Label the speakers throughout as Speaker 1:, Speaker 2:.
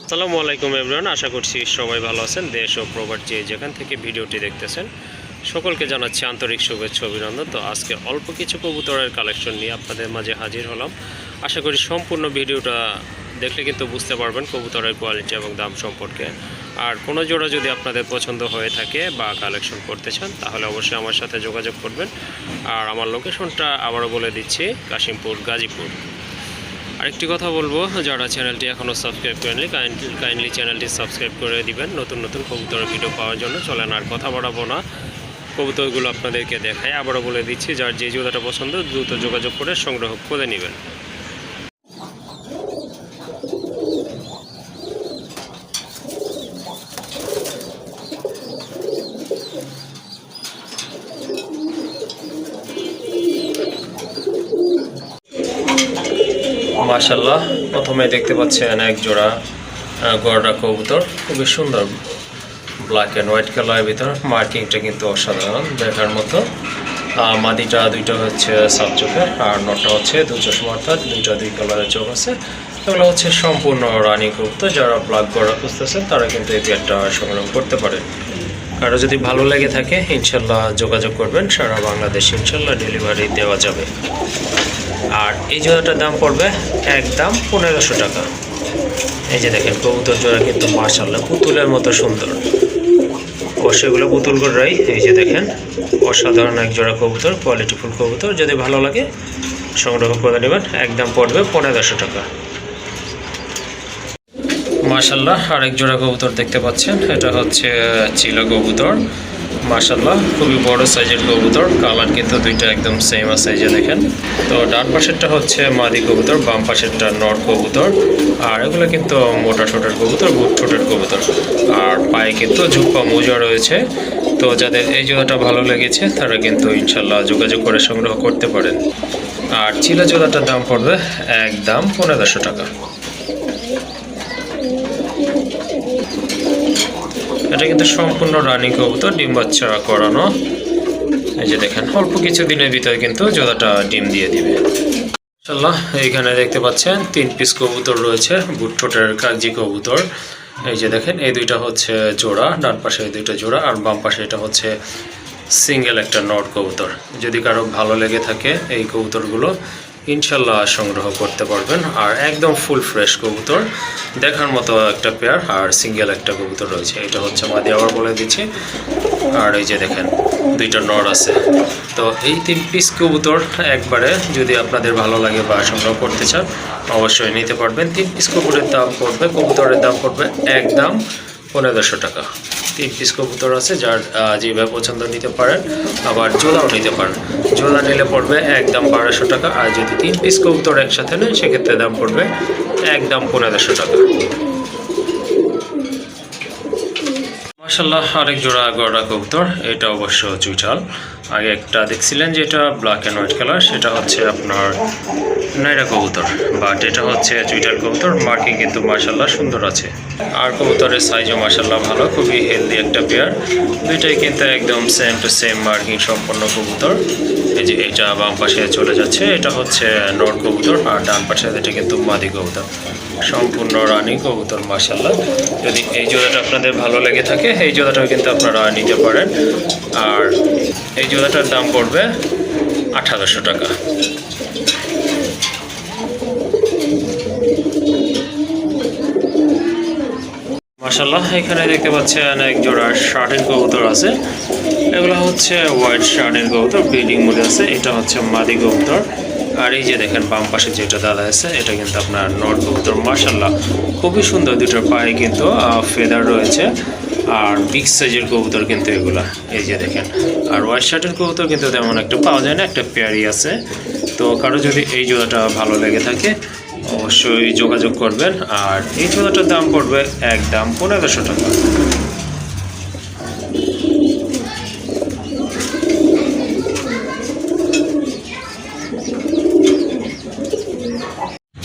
Speaker 1: আসসালামু আলাইকুম এভরিওয়ান, আশা করছি সবাই ভালো আছেন। দেশ ও প্রবাসী যেখান থেকে ভিডিওটি দেখতেছেন সকলকে জানাচ্ছি আন্তরিক শুভেচ্ছা অভিনন্দন। তো আজকে অল্প কিছু কবুতরের কালেকশন নিয়ে আপনাদের মাঝে হাজির হলাম। আশা করি সম্পূর্ণ ভিডিওটা দেখলে কিন্তু বুঝতে পারবেন কবুতরের কোয়ালিটি এবং দাম সম্পর্কে। আর কোনো জোড়া যদি আপনাদের পছন্দ হয়ে থাকে বা কালেকশন করতে চান তাহলে অবশ্যই আমার সাথে যোগাযোগ করবেন। আর আমার লোকেশনটা আবারও বলে দিচ্ছি, কাশিমপুর, গাজীপুর। আরেকটি কথা বলবো, যারা চ্যানেলটি এখনও সাবস্ক্রাইব করেননি কাইন্ডলি চ্যানেলটি সাবস্ক্রাইব করে দিবেন নতুন নতুন কবুতরের ভিডিও পাওয়ার জন্য। চলেন আর কথা বাড়াবো না, কবুতরগুলো আপনাদেরকে দেখায়। আবারও বলে দিচ্ছি, যার যে জোড়াটা পছন্দ দ্রুত যোগাযোগ করে সংগ্রহ করে নেবেন। মাশাআল্লাহ, প্রথমে দেখতে পাচ্ছেন এক জোড়া গড়া কবুতর, খুবই সুন্দর ব্ল্যাক অ্যান্ড হোয়াইট কালারের ভিতর। মার্কিংটা কিন্তু অসাধারণ দেখার মতো। মাদিটা দুইটা হচ্ছে সাত চোখের আর নটা হচ্ছে দু চশমা, অর্থাৎ দুই কালারের চোখ আছে। এগুলো হচ্ছে সম্পূর্ণ রানিং কবুতর। যারা ব্ল্যাক গড়া খুঁজতেছেন তারা কিন্তু এই পেয়ারটা সংগ্রহ করতে পারেন। কারো যদি ভালো লেগে থাকে ইনশাল্লাহ যোগাযোগ করবেন, সারা বাংলাদেশ ইনশাল্লাহ ডেলিভারি দেওয়া যাবে। আর এই জোড়াটার দাম পড়বে একদম 1500 টাকা। এই যে দেখেন কবুতর জোড়া কিন্তু মাশাআল্লাহ পুতুলের মতো সুন্দর। অবশ্যই এগুলো পুতুল গড়াই। এই যে দেখেন অসাধারণ এক জোড়া কবুতর, কোয়ালিটিফুল কবুতর। যদি ভালো লাগে সংগ্রহ করে নেবেন, একদম পড়বে 1500 টাকা। মাশাআল্লাহ, আরেক জোড়া কবুতর দেখতে পাচ্ছেন, এটা হচ্ছে চিলা কবুতর। মাশাআল্লাহ, খুবই বড় সাইজের কবুতর। কালার কিন্তু দুইটা একদম সেম সাইজে দেখেন। তো ডান পাশেরটা হচ্ছে মাদি কবুতর, বাম পাশেরটা নর কবুতর। আর এগুলো কিন্তু মোটা ঠোঁটের কবুতর, বুট ঠোঁটের কবুতর। আর পায়ে কিন্তু ঝুপা মোজা রয়েছে। তো যাদের এই জোড়াটা ভালো লেগেছে তারা কিন্তু ইনশাল্লাহ যোগাযোগ করে সংগ্রহ করতে পারেন। আর চিলা জোড়াটার দাম পড়বে একদম 1500 টাকা। এটা কিন্তু সম্পূর্ণ রানিং কবুতর, ডিম বাচ্চা করানো। এই যে দেখেন অল্প কিছু দিনের ভিতরে কিন্তু জোড়াটা ডিম দিয়ে দিবে ইনশাআল্লাহ। এইখানে দেখতে পাচ্ছেন 3 পিস কবুতর রয়েছে, বুট ঠোঁটের কাগজি কবুতর। এই যে দেখেন এই দুইটা হচ্ছে জোড়া, ডান পাশে এই দুইটা জোড়া, আর বাম পাশে এটা হচ্ছে সিঙ্গেল একটা নট কবুতর। যদি কারো ভালো লেগে থাকে এই কবুতরগুলো ইনশাল্লাহ সংগ্রহ করতে পারবেন। আর একদম ফুল ফ্রেশ কবুতর, দেখার মতো একটা পেয়ার। আর সিঙ্গেল একটা কবুতর রয়েছে, এটা হচ্ছে মাদি, আবার বলে দিচ্ছি। আর এই যে দেখেন দুইটা নর আছে। তো এই 3 পিস কবুতর একবারে যদি আপনাদের ভালো লাগে বা সংগ্রহ করতে চান অবশ্যই নিতে পারবেন। 3 পিস কবুতরের দাম পড়বে একদম 1500 টাকা। 3 পিস কবুতর আছে, যার যেভাবে পছন্দ নিতে পারেন। আবার জোড়াও নিতে পারেন, জোড়া নিলে পড়বে একদম 1200 টাকা। আর যদি 3 পিস কবুতর একসাথে নেন সেক্ষেত্রে দাম পড়বে একদম 1500 টাকা। মাশাআল্লাহ, আরেক জোড়া গড়া কবুতর। এটা অবশ্য চুইঠাল। আগে একটা দেখছিলেন যে এটা ব্ল্যাক অ্যান্ড হোয়াইট কালার, সেটা হচ্ছে আপনার নাইরা কবুতর, বাট এটা হচ্ছে চুইঠাল কবুতর। মার্কিং কিন্তু মাশাআল্লাহ সুন্দর আছে। আর কবুতরের সাইজও মাশাআল্লাহ ভালো, খুবই হেলদি একটা পেয়ার। দুইটাই কিন্তু একদম সেম টু সেম মার্কিং সম্পন্ন কবুতর। এই যে এটা বাম পাশে চলে যাচ্ছে, এটা হচ্ছে নর কবুতর। আর ডান পাশে এটা কিন্তু মাদি কবুতর, সম্পূর্ণ রানিং কবুতর মাশাআল্লাহ। যদি এই জোড়াটা আপনাদের ভালো লেগে থাকে এই জোড়াটাও কিন্তু আপনারা নিতে পারেন। আর এই জোড়াটার দাম পড়বে 1800 টাকা। মাশাআল্লাহ, এখানে দেখতে পাচ্ছেন এক জোড়া শার্টিন কবুতর আছে। এগুলো হচ্ছে হোয়াইট শার্টিন কবুতর, ব্রিডিং মোডে আছে। এটা হচ্ছে মাদি কবুতর। আর এই যে দেখেন বাম পাশে যেটা দাদা আছে এটা কিন্তু আপনার নট কবুতর। মাশাআল্লাহ, খুবই সুন্দর। দুটোর পায়ে কিন্তু ফেদার রয়েছে। আর বিগ সাইজের কবুতর কিন্তু এগুলা। এই যে দেখেন, আর হোয়াইট শার্টের কবুতর কিন্তু তেমন একটা পাওয়া যায় না, একটা পেয়ারই আছে। তো কারো যদি এই জোড়াটা ভালো লেগে থাকে অবশ্যই যোগাযোগ করবেন। আর এই জোড়াটার দাম পড়বে একদম 1500 টাকা।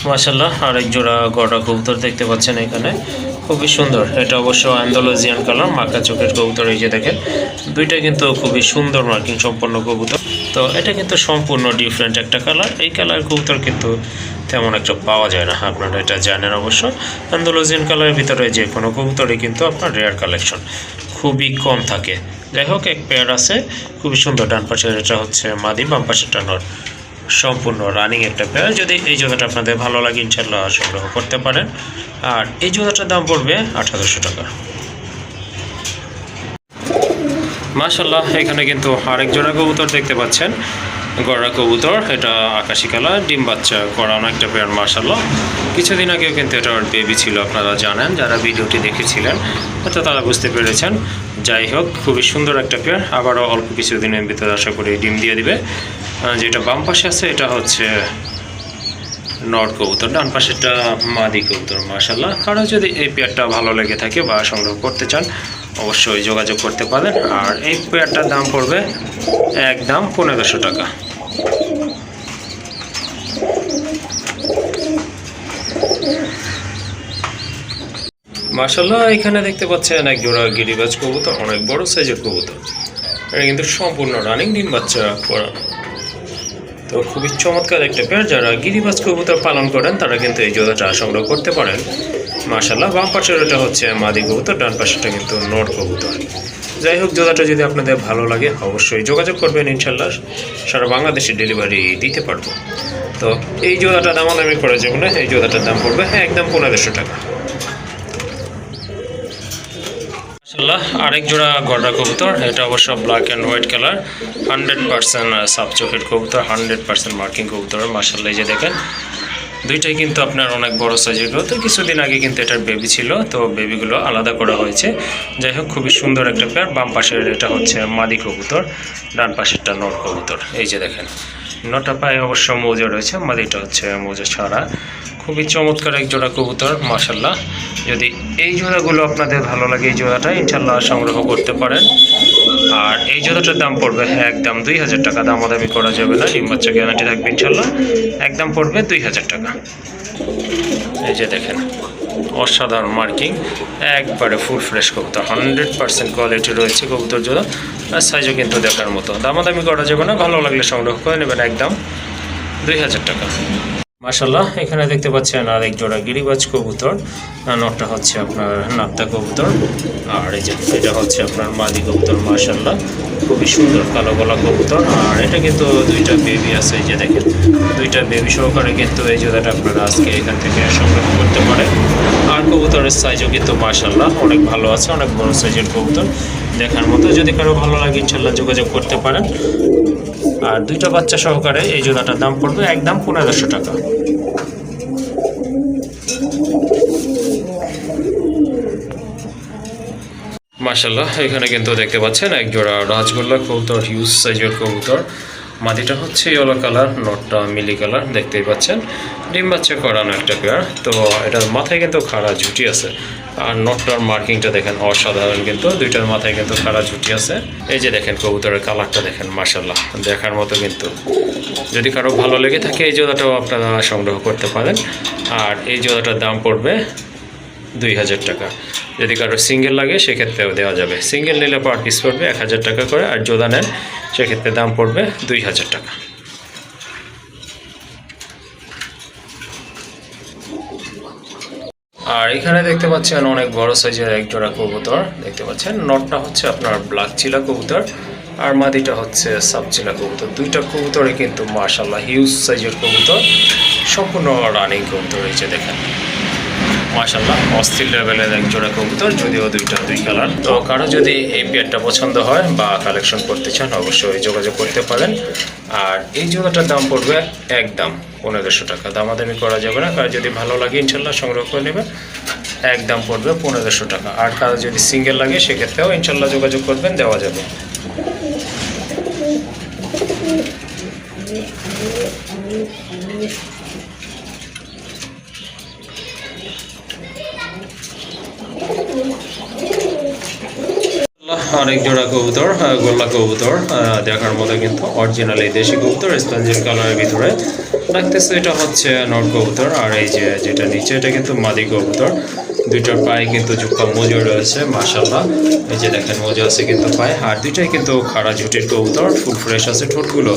Speaker 1: মাশাআল্লাহ, আরেক জোড়া গড়া কবুতর দেখতে পাচ্ছেন এখানে, খুবই সুন্দর। এটা অবশ্য আন্দালুজিয়ান কালার, মাকা চোখের কবুতর। এই যে দেখেন দুইটা কিন্তু খুবই সুন্দর মার্কিং সম্পন্ন কবুতর। তো এটা কিন্তু সম্পূর্ণ ডিফারেন্ট একটা কালার। এই কালার কবুতর কিন্তু তেমন একটা পাওয়া যায় না, আপনারা এটা জানেন অবশ্য। অ্যান্ডালুজিয়ান কালারের ভিতরে যে কোনো কবুতরই কিন্তু আপনার রেয়ার কালেকশন, খুবই কম থাকে। যাই হোক, এক পেয়ার আছে খুবই সুন্দর। ডান পাশের এটা হচ্ছে মাদি, বাম পাশেরটা নর, সম্পূর্ণ রানিং একটা পেয়ার। যদি এই জোড়াটা আপনাদের ভালো লাগে ইনশাল্লাহ সংগ্রহ করতে পারেন। আর এই জোড়াটার দাম পড়বে 1800 টাকা। মাশাআল্লাহ, এখানে কিন্তু আরেক জোড়া কবুতর দেখতে পাচ্ছেন, গড়া কবুতর। এটা আকাশি কালার, ডিম বাচ্চা করানো একটা পেয়ার। মাশাআল্লাহ, কিছুদিন আগেও কিন্তু এটা বেবি ছিল, আপনারা জানেন যারা ভিডিওটি দেখেছিলেন হয়তো তারা বুঝতে পেরেছেন। যাই হোক, খুবই সুন্দর একটা পেয়ার। আবারও অল্প কিছুদিনের ভিতরে আশা করি ডিম দিয়ে দিবে। যেটা বাম পাশে আছে এটা হচ্ছে নর কবুতর, ডান পাশেরটা মাদি কবুতর। মাশাআল্লাহ, কারো যদি এই পেয়ারটা ভালো লেগে থাকে বা সংগ্রহ করতে চান অবশ্যই যোগাযোগ করতে পারেন। আর এই পেয়ারটার দাম পড়বে একদম 1500 টাকা। মাশাআল্লাহ, এখানে দেখতে পাচ্ছেন এক জোড়া গিরিবাজ কবুতর, অনেক বড় সাইজের কবুতর। এটা কিন্তু সম্পূর্ণ রানিং, ডিম বাচ্চা করা। তো খুবই চমৎকার একটা পেয়ার। যারা গিরিবাজ কবুতর পালন করেন তারা কিন্তু এই জোড়াটা সংগ্রহ করতে পারেন। মাশাআল্লাহ, বাম পাশের এটা হচ্ছে মাদি কবুতর, ডান পাশেরটা কিন্তু নর কবুতর। যাই হোক, জোড়াটা যদি আপনাদের ভালো লাগে অবশ্যই যোগাযোগ করবেন, ইনশাল্লাহ সারা বাংলাদেশে ডেলিভারি দিতে পারবো। তো এই জোড়াটা দামাদামি করে যাবো না, এই জোড়াটার দাম পড়বে একদম 1500 টাকা। মাশাআল্লাহ, আরেক জোড়া গড়া কবুতর। এটা অবশ্য black and white colour, 100% sub চোখের কবুতর, 100% মার্কিং কবুতর। মাশাআল্লাহ, এই যে দেখেন দুইটাই কিন্তু আপনার অনেক বড় সাইজের। তো কিছুদিন আগে কিন্তু এটার বেবি ছিল, তো বেবিগুলো আলাদা করা হয়েছে। যাই হোক, খুবই সুন্দর একটা পেয়ার। বাম পাশের এটা হচ্ছে মাদি কবুতর, ডান পাশেরটা নর কবুতর। এই যে দেখেন নটা পায়ে অবশ্য মৌজা রয়েছে, মাদিটা হচ্ছে মৌজা ছাড়া। খুবই চমৎকার এক জোড়া কবুতর। মাশাআল্লাহ, যদি এই জোড়াগুলো আপনাদের ভালো লাগে এই জোড়াটা ইনশাল্লাহ সংগ্রহ করতে পারেন। আর এই জোড়াটার দাম পড়বে একদম 2000 টাকা। দামাদামি করা যাবে না, ডিম বাচ্চা গ্যারান্টি থাকবে ইনশাল্লাহ। একদম পড়বে 2000 টাকা। এই যে দেখেন অসাধারণ মার্কিং, একবারে ফুল ফ্রেশ কবুতর, 100% কোয়ালিটি রয়েছে কবুতর জোড়া। আর সাইজও কিন্তু দেখার মতো। দামাদামি করা যাবে না, ভালো লাগলে সংগ্রহ করে নেবেন একদম 2000 টাকা। মাশাআল্লাহ, এখানে দেখতে পাচ্ছেন আর এক জোড়া গিরিবাজ কবুতর। নটটা হচ্ছে আপনার নাপ্তা কবুতর, আর এই যে এটা হচ্ছে আপনার মাদি কবুতর। মাশাআল্লাহ, খুবই সুন্দর কালো গলা কবুতর। আর এটা কিন্তু দুইটা বেবি আছে, এই যে দেখেন দুইটা বেবি সহকারে কিন্তু এই জোড়াটা আপনারা আজকে এখান থেকে সংগ্রহ করতে পারেন। আর কবুতরের সাইজও কিন্তু মাশাআল্লাহ অনেক ভালো আছে, অনেক বড় সাইজের কবুতর দেখার মতো। যদি কারো ভালো লাগে ইনশাল্লাহ যোগাযোগ করতে পারেন। আর দুইটা বাচ্চা সহকারে এই জোড়াটার দাম পড়বে একদম 1500 টাকা। মাশাআল্লাহ, এখানে কিন্তু দেখতে পাচ্ছেন এক জোড়া রাজগোল্লা কবুতর, হিউজ সাইজের কবুতর। মাদিটা হচ্ছে ইয়েলো কালার, নটটা মিলি কালার, দেখতেই পাচ্ছেন ডিম বাচ্চা করানো একটা পেয়ার। তো এটার মাথায় কিন্তু খাড়া ঝুঁটি আছে। আর নটটার মার্কিংটা দেখেন অসাধারণ, কিন্তু দুইটার মাথায় কিন্তু খাড়া ঝুঁটি আছে। এই যে দেখেন কবুতরের কালারটা দেখেন, মাশাআল্লাহ দেখার মতো। কিন্তু যদি কারো ভালো লেগে থাকে এই জোড়াটাও আপনারা সংগ্রহ করতে পারেন। আর এই জোড়াটার দাম পড়বে 2000 টাকা। যদি কারো সিঙ্গেল লাগে সেক্ষেত্রেও দেওয়া যাবে। সিঙ্গেল নিলে পার পিস পড়বে 1000 টাকা করে, আর জোড়া নেন সেক্ষেত্রে দাম পড়বে 2000 টাকা। আর এখানে দেখতে পাচ্ছেন অনেক বড় সাইজের এক জোড়া কবুতর দেখতে পাচ্ছেন। নটটা হচ্ছে আপনার ব্ল্যাক চিলা কবুতর, আর মাদিটা হচ্ছে সাব চিলা কবুতর। দুইটা কবুতরে কিন্তু মাশাআল্লাহ হিউজ সাইজের কবুতর, সম্পূর্ণ রানিং কবুতর। রয়েছে দেখেন মাশাআল্লাহ অস্থির লেভেলের এক জোড়া কবুতর, যদিও দুইটা দুই কালার। তো কারো যদি এই পেয়ারটা পছন্দ হয় বা কালেকশন করতে চান অবশ্যই যোগাযোগ করতে পারেন। আর এই জোড়াটার দাম পড়বে একদম 1500 টাকা। দামাদামি করা যাবে না, কারো যদি ভালো লাগে ইনশাল্লাহ সংগ্রহ করে নেবেন। একদম পড়বে 1500 টাকা। আর কারো যদি সিঙ্গেল লাগে সেক্ষেত্রেও ইনশাল্লাহ যোগাযোগ করবেন, দেওয়া যাবে। অনেক জোড়া কবুতর, গোল্লা কবুতর দেখার মতো, কিন্তু অরিজিনাল এই দেশি কবুতর স্পঞ্জের কালারের ভিতরে রাখতেছে। এটা হচ্ছে নর কবুতর, আর এই যে যেটা নিচে এটা কিন্তু মাদি কবুতর। দুইটার পায়ে কিন্তু জুপ্পা মোজা রয়েছে মাশাআল্লাহ। এই যে দেখেন মোজা আছে কিন্তু পায়ে, আর দুইটাই কিন্তু খাড়া ঝুটির কবুতর, ফুল ফ্রেশ আছে ঠোঁটগুলো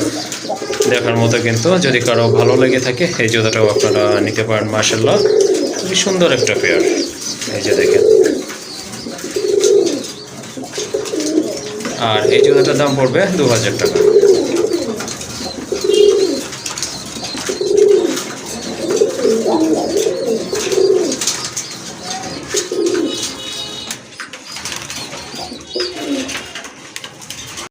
Speaker 1: দেখার মতো। কিন্তু যদি কারো ভালো লেগে থাকে এই জোড়াটাও আপনারা নিতে পারেন মাশাআল্লাহ, খুবই সুন্দর একটা পেয়ার। এই যে দেখেন, আর এই জোড়াটার দাম পড়বে 2000 টাকা।